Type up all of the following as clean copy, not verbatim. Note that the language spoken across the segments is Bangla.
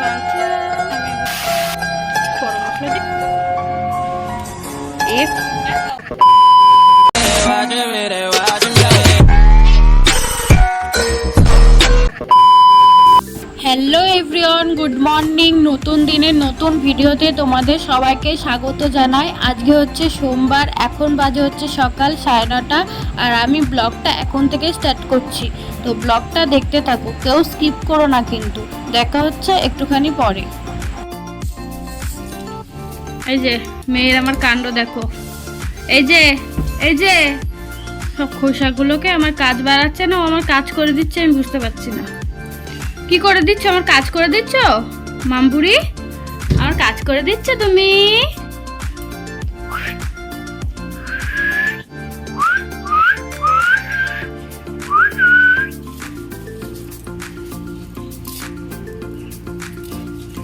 ভাজা আমি গরম মশলা দিই। Hello everyone, good morning. নতুন দিনের নতুন ভিডিওতে তোমাদের সবাইকে স্বাগত জানাই। আজকে হচ্ছে সোমবার, এখন বাজে হচ্ছে সকাল 9:30 আর আমি ব্লগটা এখন থেকে স্টার্ট করছি। তো ব্লগটা দেখতে থাকো, কেউ স্কিপ করো না কিন্তু। দেখা হচ্ছে একটুখানি পরে। এই যে মেয়ের আমার কাণ্ড দেখো, এই যে সব খোসাগুলোকে আমার কাজ বাড়াচ্ছে না, ও আমার কাজ করে দিচ্ছে, আমি বুঝতে পারছি না কি করে দিচ্ছ। আমার কাজ করে দিচ্ছ মামবুড়ি, আমার কাজ করে দিচ্ছ তুমি।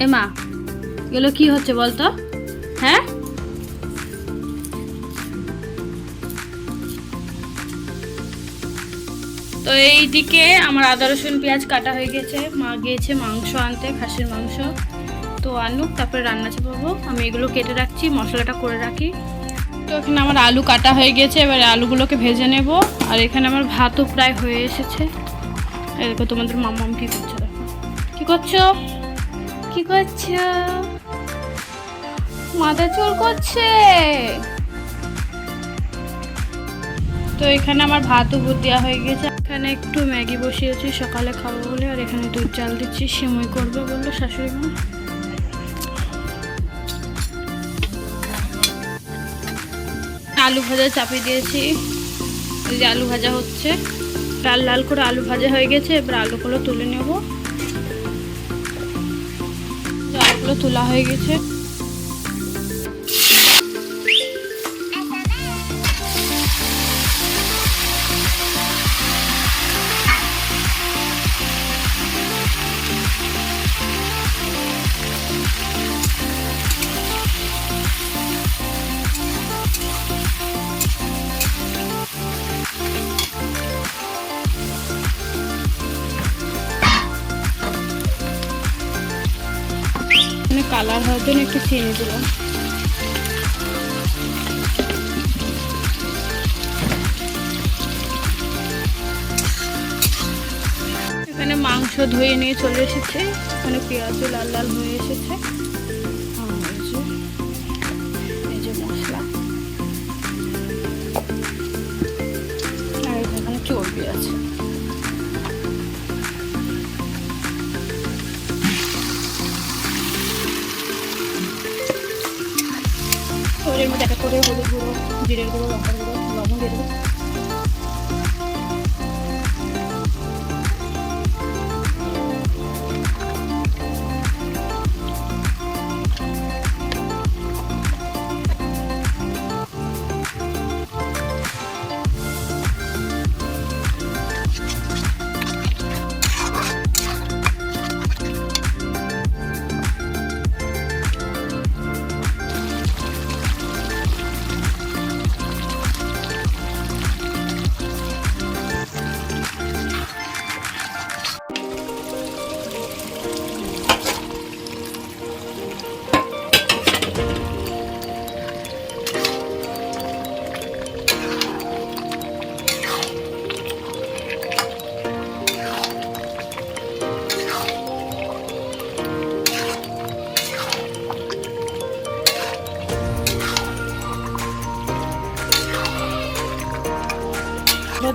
এ মা, এগুলো কি হচ্ছে বলতো? হ্যাঁ, তো এইদিকে আমার আদা রসুন পেঁয়াজ কাটা হয়ে গেছে। মা গিয়েছে মাংস আনতে, খাসির মাংস। তো আনুক, তারপরে রান্না চাপাবো। আমি এগুলো কেটে রাখছি, মশলাটা করে রাখি। তো এখানে আমার আলু কাটা হয়ে গেছে, এবার আলুগুলোকে ভেজে নেব। আর এখানে আমার ভাতও প্রায় হয়ে এসেছে। এই দেখো তোমাদের মাম্মাম কি করছে, দেখো কি করছো, কি করছো, মাথা চুল করছে। তো এখানে আমার ভাত উপর দেওয়া হয়ে গেছে। এখানে একটু ম্যাগি বসিয়েছি সকালে খাবো বলে, আর এখানে দুধ চাল দিচ্ছি, সিমুই করবে বললো শাশুড়ি মা। আলু ভাজা চাপিয়ে দিয়েছি, এই যে আলু ভাজা হচ্ছে, লাল লাল করে আলু ভাজা হয়ে গেছে। এবার আলুগুলো তুলে নেব। আলুগুলো তোলা হয়ে গেছে। কালার হওয়ার জন্য একটু চিনি দিলাম। এখানে মাংস ধুয়ে নিয়ে চলে এসেছে, এখানে পেঁয়াজও লাল লাল হয়ে এসেছে। এই যে মশলা, আর এখানে চর্বি আছে। এর মধ্যে একটা করে হলুদ গুঁড়ো, জিরের গুঁড়ো, লঙ্কার গুঁড়ো, লবণ দিয়ে দেবো।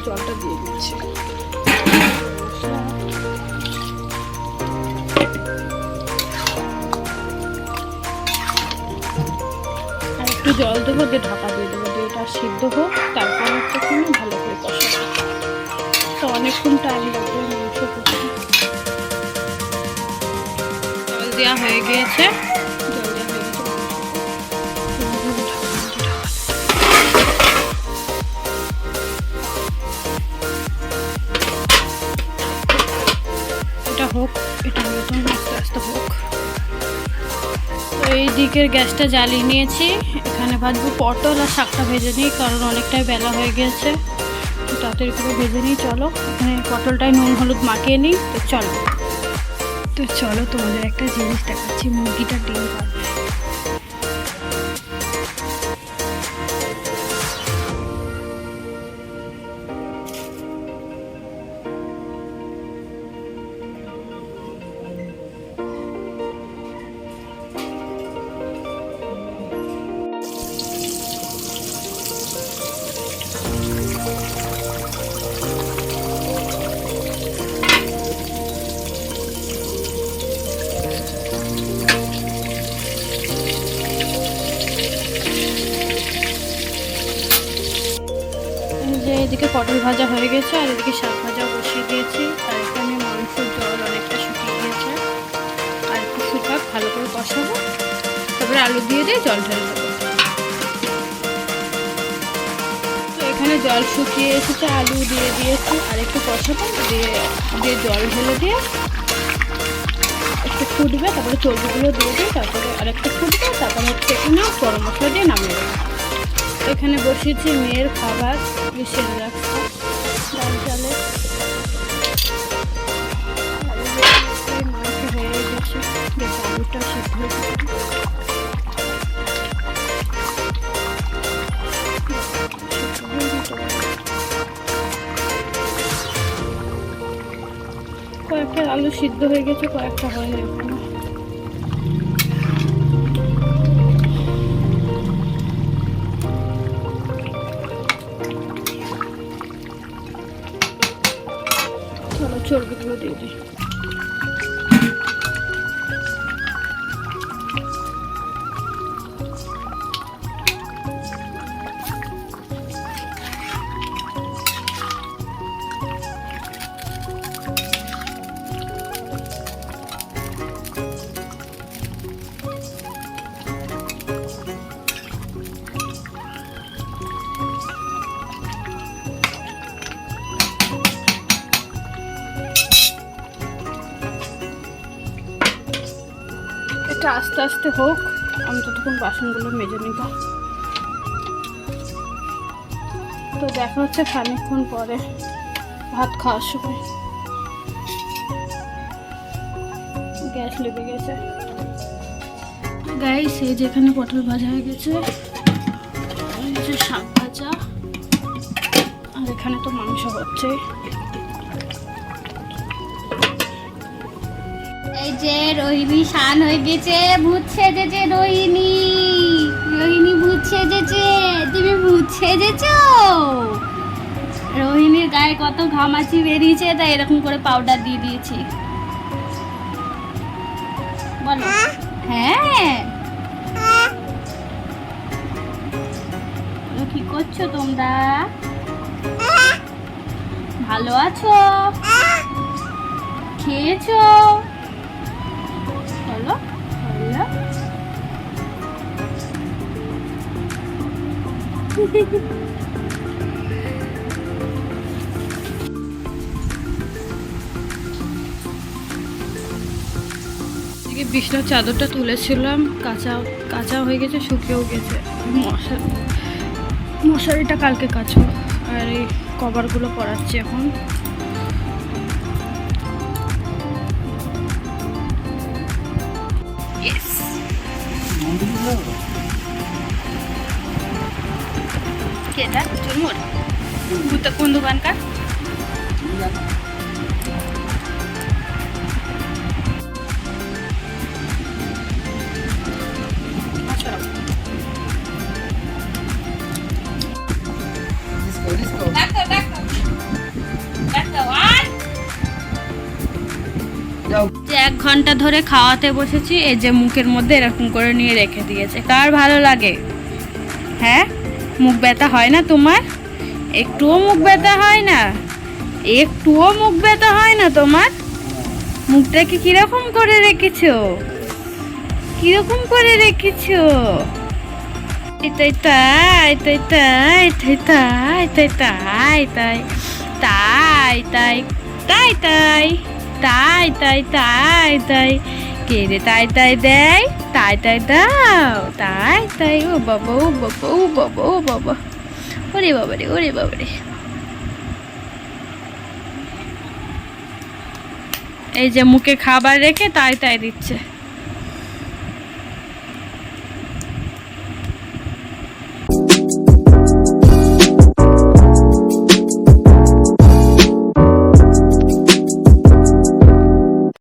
জলটা দিয়ে দিচ্ছি। আর একটু জল দেবো, দিয়ে ঢাকা দিয়ে দেবো, দিয়ে এটা সিদ্ধ হোক। তারপর হচ্ছে ভালো করে কষাবো। তো অনেকক্ষণ টাইম লাগবে মাংস করতে। জল দেওয়া হয়ে গিয়েছে, জল দেওয়া হয়ে গেছে। এটা হোক, এটা নতুন আস্তে আস্তে হোক। তো এই দিকের গ্যাসটা জ্বালিয়ে নিয়েছি। এখানে ভাজবো পটল আর শাকটা ভেজে নিই, কারণ অনেকটাই বেলা হয়ে গেছে। তো তাড়াতাড়ি করে ভেজে নিই। চলো, এখানে পটলটাই নুন হলুদ মাখিয়ে নিই। তো চলো। তো চলো তোমাদের একটা জিনিস দেখাচ্ছি, মুরগিটা ডিম পারবে। যে এদিকে পটল ভাজা হয়ে গেছে আর এদিকে শাক ভাজা বসিয়ে দিয়েছি। আর এখানে মাংসের জল অনেকটা শুকিয়ে গিয়েছে, আর একটু শুকাক ভালো করে কষাবো, তারপরে আলু দিয়ে দিয়ে জল ঢেলে দেবো। তো এখানে জল শুকিয়ে এসেছে, আলু দিয়ে দিয়েছি আর একটু কষাবো, দিয়ে জল ঢেলে দিয়ে একটু ফুটবে, তারপরে চর্বিগুলো দিয়ে দিই, তারপরে আর একটু ফুটবে, তারপরে হচ্ছে এখানে গরম মশলা দিয়ে নামিয়ে দেবো। এখানে বসিয়েছি মেয়ের খাবার, মিশিয়ে রাখছি ডাল চালে। মাংস হয়ে গেছে, বেশ আলুটা সিদ্ধ হয়ে গেছে। কয়েকটা আলু সিদ্ধ হয়ে গেছে, কয়েকটা হয়নি এখনো। চলো চর্বিগুলো দিয়ে দিই। এটা আস্তে আস্তে হোক, আমি ততক্ষণ বাসনগুলো মেজে নিব। তো দেখা হচ্ছে খানিকক্ষণ পরে ভাত খাওয়ার সময়। গ্যাস লেগে গেছে গাইস। এই যেখানে পটল ভাজা হয়ে গেছে, শাক ভাজা, আর এখানে তো মাংস হচ্ছে। এই যে রোহিণী শান হয়ে গেছে, ভূত সেজেছে রোহিণী। রোহিণী ভূত সেজেছে, তুমি ভূত সেজেছো। রোহিণীর গায়ে কত ঘামাচি বেরিয়েছে, তাই এরকম করে পাউডার দিয়ে দিয়েছি। বলো হ্যাঁ। কি করছো তোমরা? ভালো আছো? খেয়েছো? বলো বলো। বিছানার চাদরটা তুলেছিলাম, কাঁচা কাঁচা হয়ে গেছে, শুকিয়েও গেছে। মশারিটা কালকে কাচবো, আর এই কভারগুলো পরাচ্ছি এখন। কোন দোকান का? এক ঘন্টা ধরে খাওয়াতে বসেছি, এই যে মুখের মধ্যে এরকম করে নিয়ে রেখে দিয়েছে। কার ভালো লাগে? হ্যাঁ, মুখ ব্যথা হয় না তোমার? একটুও মুখ ব্যথা হয় না? একটুও মুখ ব্যথা হয় না তোমার? মুখটাকে কিরকম করে রেখেছো? কিরকম করে রেখেছো? তাই তাই তাই তাই তাই তাই তাই তাই তাই তাই তাই তাই তাই তাই তাই তাই কে রে তাই তাই দেয়? তাই তাই দাও, তাই তাই। ও বাবা, ও বাবা, ও বাবা, ও বাবা, ওরে বাবা রে, ওরে বাবা রে। এই যে মুখে খাবার রেখে তাই তাই দিচ্ছে।